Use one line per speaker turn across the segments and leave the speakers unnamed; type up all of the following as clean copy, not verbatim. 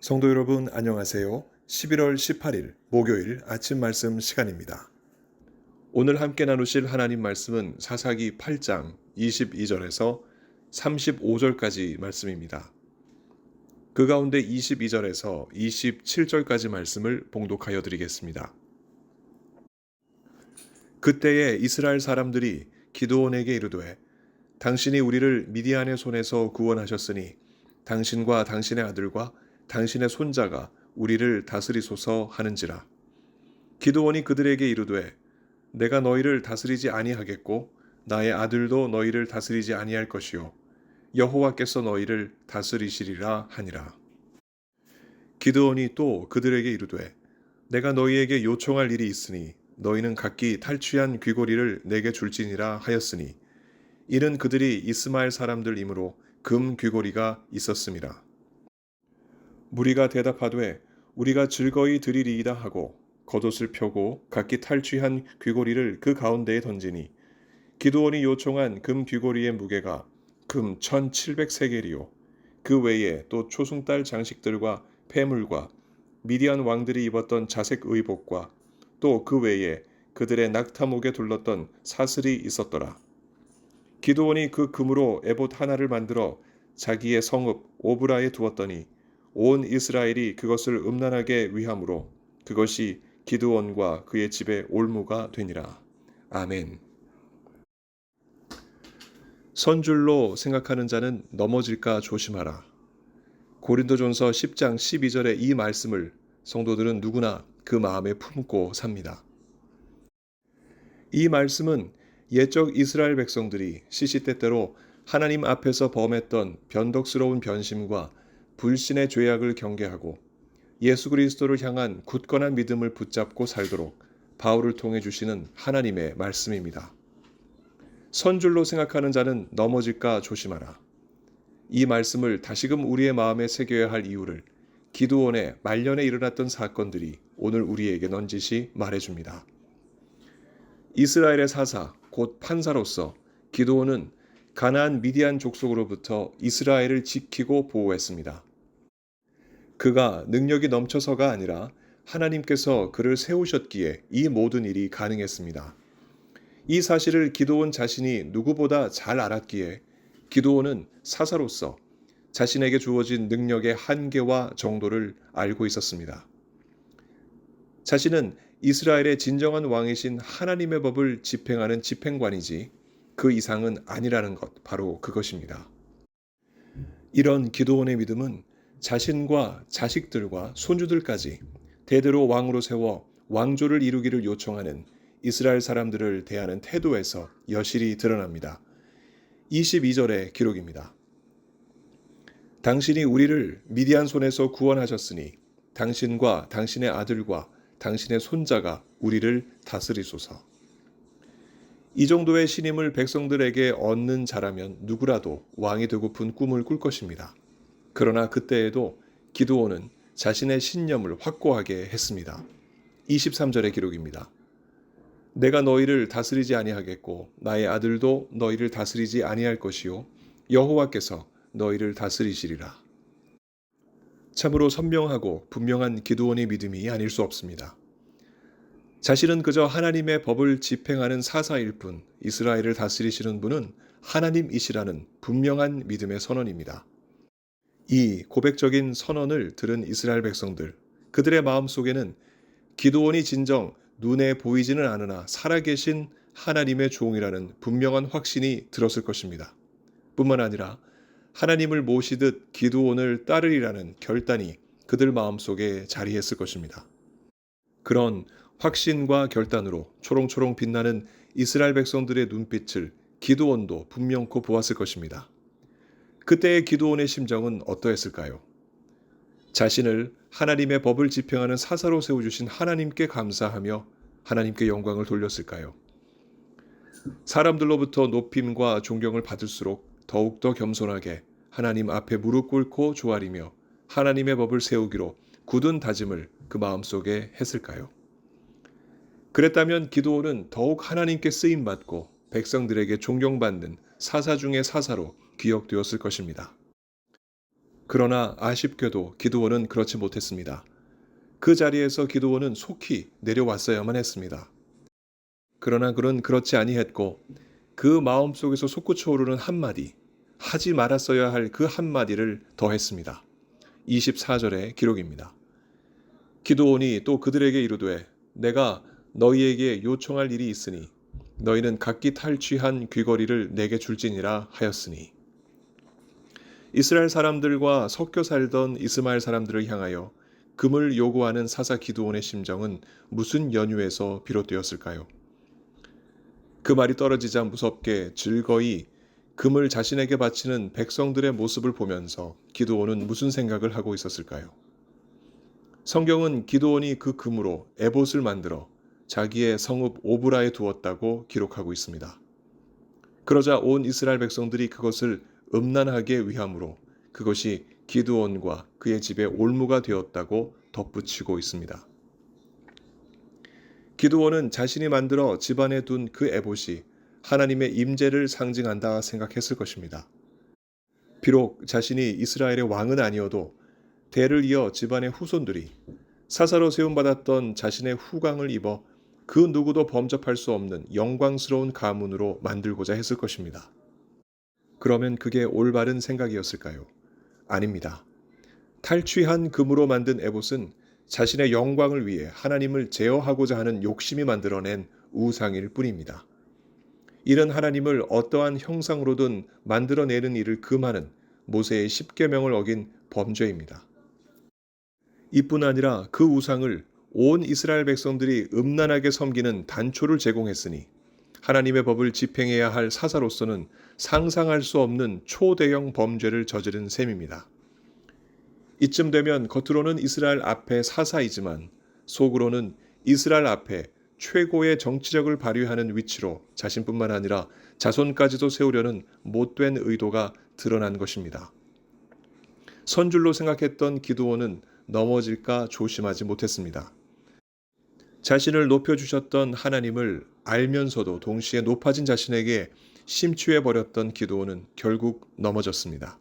성도 여러분 안녕하세요. 11월 18일 목요일 아침 말씀 시간입니다. 오늘 함께 나누실 하나님 말씀은 사사기 8장 22절에서 35절까지 말씀입니다. 그 가운데 22절에서 27절까지 말씀을 봉독하여 드리겠습니다. 그때에 이스라엘 사람들이 기드온에게 이르되 당신이 우리를 미디안의 손에서 구원하셨으니 당신과 당신의 아들과 당신의 손자가 우리를 다스리소서 하는지라. 기드온이 그들에게 이르되 내가 너희를 다스리지 아니하겠고 나의 아들도 너희를 다스리지 아니할 것이요 여호와께서 너희를 다스리시리라 하니라. 기드온이 또 그들에게 이르되 내가 너희에게 요청할 일이 있으니 너희는 각기 탈취한 귀고리를 내게 줄지니라 하였으니 이는 그들이 이스마엘 사람들이므로 금 귀고리가 있었음이라. 무리가 대답하되 우리가 즐거이 드리리이다 하고 겉옷을 펴고 각기 탈취한 귀고리를 그 가운데에 던지니 기드온이 요청한 금 귀고리의 무게가 금 1700세겔이요 그 외에 또 초승달 장식들과 폐물과 미디안 왕들이 입었던 자색 의복과 또 그 외에 그들의 낙타목에 둘렀던 사슬이 있었더라. 기드온이 그 금으로 에봇 하나를 만들어 자기의 성읍 오브라에 두었더니 온 이스라엘이 그것을 음란하게 위함으로 그것이 기드온과 그의 집의 올무가 되니라. 아멘. 선줄로 생각하는 자는 넘어질까 조심하라. 고린도전서 10장 12절의 이 말씀을 성도들은 누구나 그 마음에 품고 삽니다. 이 말씀은 옛적 이스라엘 백성들이 시시때때로 하나님 앞에서 범했던 변덕스러운 변심과 불신의 죄악을 경계하고 예수 그리스도를 향한 굳건한 믿음을 붙잡고 살도록 바울을 통해 주시는 하나님의 말씀입니다. 선줄로 생각하는 자는 넘어질까 조심하라. 이 말씀을 다시금 우리의 마음에 새겨야 할 이유를 기드온의 말년에 일어났던 사건들이 오늘 우리에게 넌지시 말해줍니다. 이스라엘의 사사 곧 판사로서 기드온은 가나안 미디안 족속으로부터 이스라엘을 지키고 보호했습니다. 그가 능력이 넘쳐서가 아니라 하나님께서 그를 세우셨기에 이 모든 일이 가능했습니다. 이 사실을 기드온 자신이 누구보다 잘 알았기에 기드온은 사사로서 자신에게 주어진 능력의 한계와 정도를 알고 있었습니다. 자신은 이스라엘의 진정한 왕이신 하나님의 법을 집행하는 집행관이지 그 이상은 아니라는 것, 바로 그것입니다. 이런 기드온의 믿음은 자신과 자식들과 손주들까지 대대로 왕으로 세워 왕조를 이루기를 요청하는 이스라엘 사람들을 대하는 태도에서 여실히 드러납니다. 22절의 기록입니다. 당신이 우리를 미디안 손에서 구원하셨으니 당신과 당신의 아들과 당신의 손자가 우리를 다스리소서. 이 정도의 신임을 백성들에게 얻는 자라면 누구라도 왕이 되고픈 꿈을 꿀 것입니다. 그러나 그때에도 기드온은 자신의 신념을 확고하게 했습니다. 23절의 기록입니다. 내가 너희를 다스리지 아니하겠고 나의 아들도 너희를 다스리지 아니할 것이요 여호와께서 너희를 다스리시리라. 참으로 선명하고 분명한 기드온의 믿음이 아닐 수 없습니다. 자신은 그저 하나님의 법을 집행하는 사사일 뿐 이스라엘을 다스리시는 분은 하나님이시라는 분명한 믿음의 선언입니다. 이 고백적인 선언을 들은 이스라엘 백성들, 그들의 마음속에는 기드온이 진정 눈에 보이지는 않으나 살아계신 하나님의 종이라는 분명한 확신이 들었을 것입니다. 뿐만 아니라 하나님을 모시듯 기드온을 따르리라는 결단이 그들 마음속에 자리했을 것입니다. 그런 확신과 결단으로 초롱초롱 빛나는 이스라엘 백성들의 눈빛을 기드온도 분명코 보았을 것입니다. 그때의 기드온의 심정은 어떠했을까요? 자신을 하나님의 법을 집행하는 사사로 세워주신 하나님께 감사하며 하나님께 영광을 돌렸을까요? 사람들로부터 높임과 존경을 받을수록 더욱더 겸손하게 하나님 앞에 무릎 꿇고 조아리며 하나님의 법을 세우기로 굳은 다짐을 그 마음속에 했을까요? 그랬다면 기드온은 더욱 하나님께 쓰임받고 백성들에게 존경받는 사사 중의 사사로 기억되었을 것입니다. 그러나 아쉽게도 기드온은 그렇지 못했습니다. 그 자리에서 기드온은 속히 내려왔어야만 했습니다. 그러나 그는 그렇지 아니했고 그 마음속에서 솟구쳐 오르는 한마디, 하지 말았어야 할 그 한마디를 더했습니다. 24절의 기록입니다. 기드온이 또 그들에게 이르되 내가 너희에게 요청할 일이 있으니 너희는 각기 탈취한 귀걸이를 내게 줄지니라 하였으니. 이스라엘 사람들과 섞여 살던 이스마엘 사람들을 향하여 금을 요구하는 사사 기드온의 심정은 무슨 연유에서 비롯되었을까요? 그 말이 떨어지자 무섭게 즐거이 금을 자신에게 바치는 백성들의 모습을 보면서 기드온은 무슨 생각을 하고 있었을까요? 성경은 기드온이 그 금으로 에봇을 만들어 자기의 성읍 오브라에 두었다고 기록하고 있습니다. 그러자 온 이스라엘 백성들이 그것을 음란하게 위함으로 그것이 기드온과 그의 집에 올무가 되었다고 덧붙이고 있습니다. 기드온은 자신이 만들어 집안에 둔 그 에봇이 하나님의 임재를 상징한다 생각했을 것입니다. 비록 자신이 이스라엘의 왕은 아니어도 대를 이어 집안의 후손들이 사사로 세움받았던 자신의 후광을 입어 그 누구도 범접할 수 없는 영광스러운 가문으로 만들고자 했을 것입니다. 그러면 그게 올바른 생각이었을까요? 아닙니다. 탈취한 금으로 만든 에봇은 자신의 영광을 위해 하나님을 제어하고자 하는 욕심이 만들어낸 우상일 뿐입니다. 이런 하나님을 어떠한 형상으로든 만들어내는 일을 금하는 모세의 십계명을 어긴 범죄입니다. 이뿐 아니라 그 우상을 온 이스라엘 백성들이 음란하게 섬기는 단초를 제공했으니 하나님의 법을 집행해야 할 사사로서는 상상할 수 없는 초대형 범죄를 저지른 셈입니다. 이쯤 되면 겉으로는 이스라엘 앞에 사사이지만 속으로는 이스라엘 앞에 최고의 정치력을 발휘하는 위치로 자신뿐만 아니라 자손까지도 세우려는 못된 의도가 드러난 것입니다. 선줄로 생각했던 기드온은 넘어질까 조심하지 못했습니다. 자신을 높여주셨던 하나님을 알면서도 동시에 높아진 자신에게 심취해버렸던 기드온은 결국 넘어졌습니다.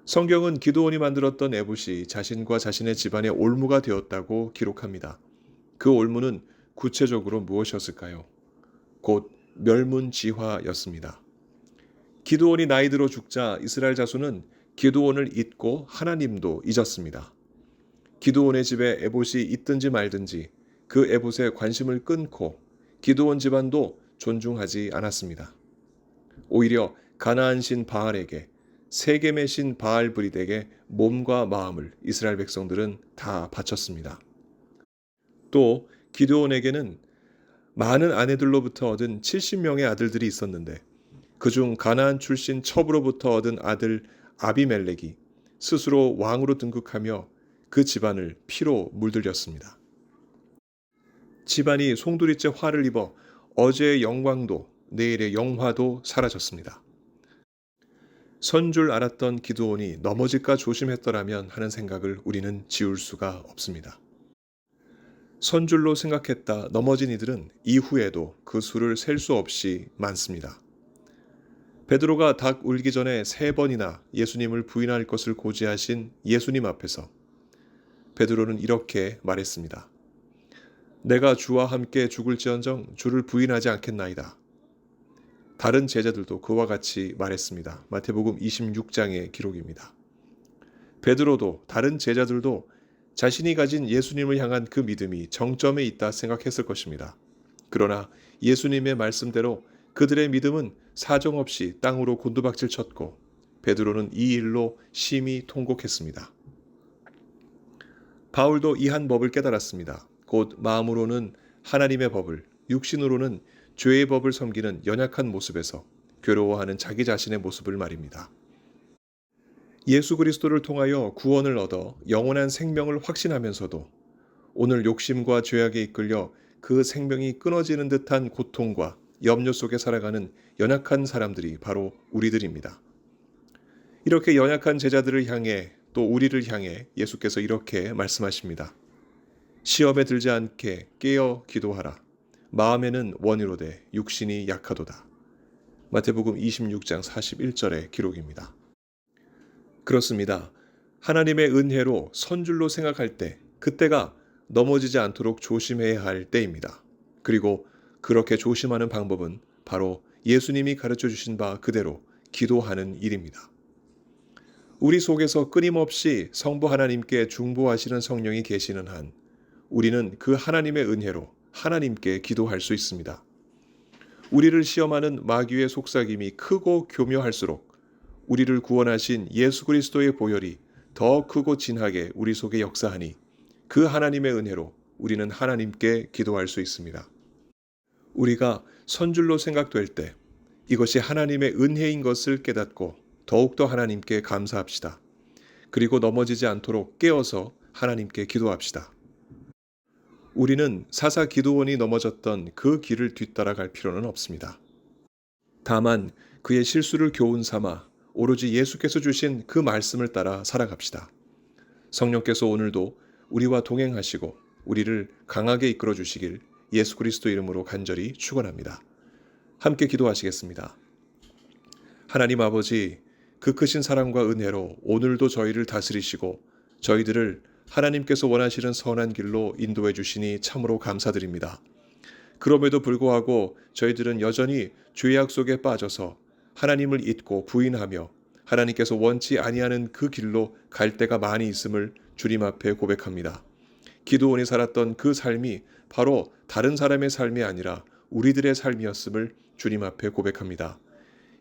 성경은 기드온이 만들었던 에봇이 자신과 자신의 집안의 올무가 되었다고 기록합니다. 그 올무는 구체적으로 무엇이었을까요? 곧 멸문지화였습니다. 기드온이 나이 들어 죽자 이스라엘 자손은 기드온을 잊고 하나님도 잊었습니다. 기드온의 집에 에봇이 있든지 말든지 그 에봇에 관심을 끊고 기드온 집안도 존중하지 않았습니다. 오히려 가나안 신 바알에게 세겜의 신 바알브릿에게 몸과 마음을 이스라엘 백성들은 다 바쳤습니다. 또 기드온에게는 많은 아내들로부터 얻은 70명의 아들들이 있었는데 그중 가나안 출신 첩으로부터 얻은 아들 아비멜렉이 스스로 왕으로 등극하며 그 집안을 피로 물들였습니다. 집안이 송두리째 화를 입어 어제의 영광도 내일의 영화도 사라졌습니다. 선 줄 알았던 기드온이 넘어질까 조심했더라면 하는 생각을 우리는 지울 수가 없습니다. 선줄로 생각했다 넘어진 이들은 이후에도 그 수를 셀 수 없이 많습니다. 베드로가 닭 울기 전에 3번이나 예수님을 부인할 것을 고지하신 예수님 앞에서 베드로는 이렇게 말했습니다. 내가 주와 함께 죽을지언정 주를 부인하지 않겠나이다. 다른 제자들도 그와 같이 말했습니다. 마태복음 26장의 기록입니다. 베드로도 다른 제자들도 자신이 가진 예수님을 향한 그 믿음이 정점에 있다 생각했을 것입니다. 그러나 예수님의 말씀대로 그들의 믿음은 사정없이 땅으로 곤두박질 쳤고 베드로는 이 일로 심히 통곡했습니다. 바울도 이 한 법을 깨달았습니다. 곧 마음으로는 하나님의 법을, 육신으로는 죄의 법을 섬기는 연약한 모습에서 괴로워하는 자기 자신의 모습을 말입니다. 예수 그리스도를 통하여 구원을 얻어 영원한 생명을 확신하면서도 오늘 욕심과 죄악에 이끌려 그 생명이 끊어지는 듯한 고통과 염려 속에 살아가는 연약한 사람들이 바로 우리들입니다. 이렇게 연약한 제자들을 향해 또 우리를 향해 예수께서 이렇게 말씀하십니다. 시험에 들지 않게 깨어 기도하라. 마음에는 원이로되 육신이 약하도다. 마태복음 26장 41절의 기록입니다. 그렇습니다. 하나님의 은혜로 선줄로 생각할 때, 그때가 넘어지지 않도록 조심해야 할 때입니다. 그리고 그렇게 조심하는 방법은 바로 예수님이 가르쳐 주신 바 그대로 기도하는 일입니다. 우리 속에서 끊임없이 성부 하나님께 중보하시는 성령이 계시는 한, 우리는 그 하나님의 은혜로 하나님께 기도할 수 있습니다. 우리를 시험하는 마귀의 속삭임이 크고 교묘할수록 우리를 구원하신 예수 그리스도의 보혈이 더 크고 진하게 우리 속에 역사하니, 그 하나님의 은혜로 우리는 하나님께 기도할 수 있습니다. 우리가 선줄로 생각될 때 이것이 하나님의 은혜인 것을 깨닫고 더욱더 하나님께 감사합시다. 그리고 넘어지지 않도록 깨어서 하나님께 기도합시다. 우리는 사사 기드온이 넘어졌던 그 길을 뒤따라갈 필요는 없습니다. 다만 그의 실수를 교훈 삼아 오로지 예수께서 주신 그 말씀을 따라 살아갑시다. 성령께서 오늘도 우리와 동행하시고 우리를 강하게 이끌어 주시길 예수 그리스도 이름으로 간절히 축원합니다. 함께 기도하시겠습니다. 하나님 아버지, 그 크신 사랑과 은혜로 오늘도 저희를 다스리시고 저희들을 하나님께서 원하시는 선한 길로 인도해 주시니 참으로 감사드립니다. 그럼에도 불구하고 저희들은 여전히 죄악 속에 빠져서 하나님을 잊고 부인하며 하나님께서 원치 아니하는 그 길로 갈 때가 많이 있음을 주님 앞에 고백합니다. 기드온이 살았던 그 삶이 바로 다른 사람의 삶이 아니라 우리들의 삶이었음을 주님 앞에 고백합니다.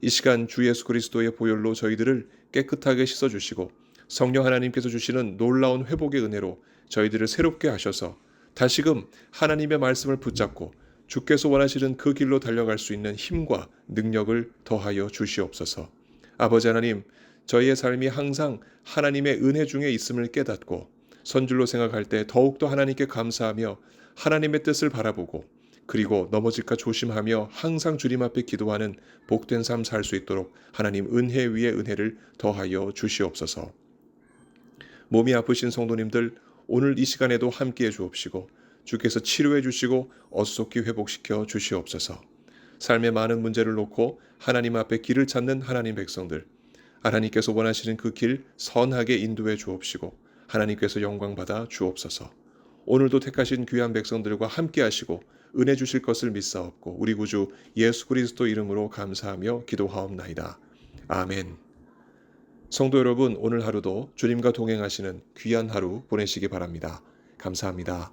이 시간 주 예수 그리스도의 보혈로 저희들을 깨끗하게 씻어주시고 성령 하나님께서 주시는 놀라운 회복의 은혜로 저희들을 새롭게 하셔서 다시금 하나님의 말씀을 붙잡고 주께서 원하시는 그 길로 달려갈 수 있는 힘과 능력을 더하여 주시옵소서. 아버지 하나님, 저희의 삶이 항상 하나님의 은혜 중에 있음을 깨닫고 선줄로 생각할 때 더욱더 하나님께 감사하며 하나님의 뜻을 바라보고 그리고 넘어질까 조심하며 항상 주님 앞에 기도하는 복된 삶 살 수 있도록 하나님 은혜 위에 은혜를 더하여 주시옵소서. 몸이 아프신 성도님들, 오늘 이 시간에도 함께해 주옵시고 주께서 치료해 주시고 어수속히 회복시켜 주시옵소서. 삶의 많은 문제를 놓고 하나님 앞에 길을 찾는 하나님 백성들, 하나님께서 원하시는 그 길 선하게 인도해 주옵시고 하나님께서 영광 받아 주옵소서. 오늘도 택하신 귀한 백성들과 함께 하시고 은혜 주실 것을 믿사옵고 우리 구주 예수 그리스도 이름으로 감사하며 기도하옵나이다. 아멘. 성도 여러분, 오늘 하루도 주님과 동행하시는 귀한 하루 보내시기 바랍니다. 감사합니다.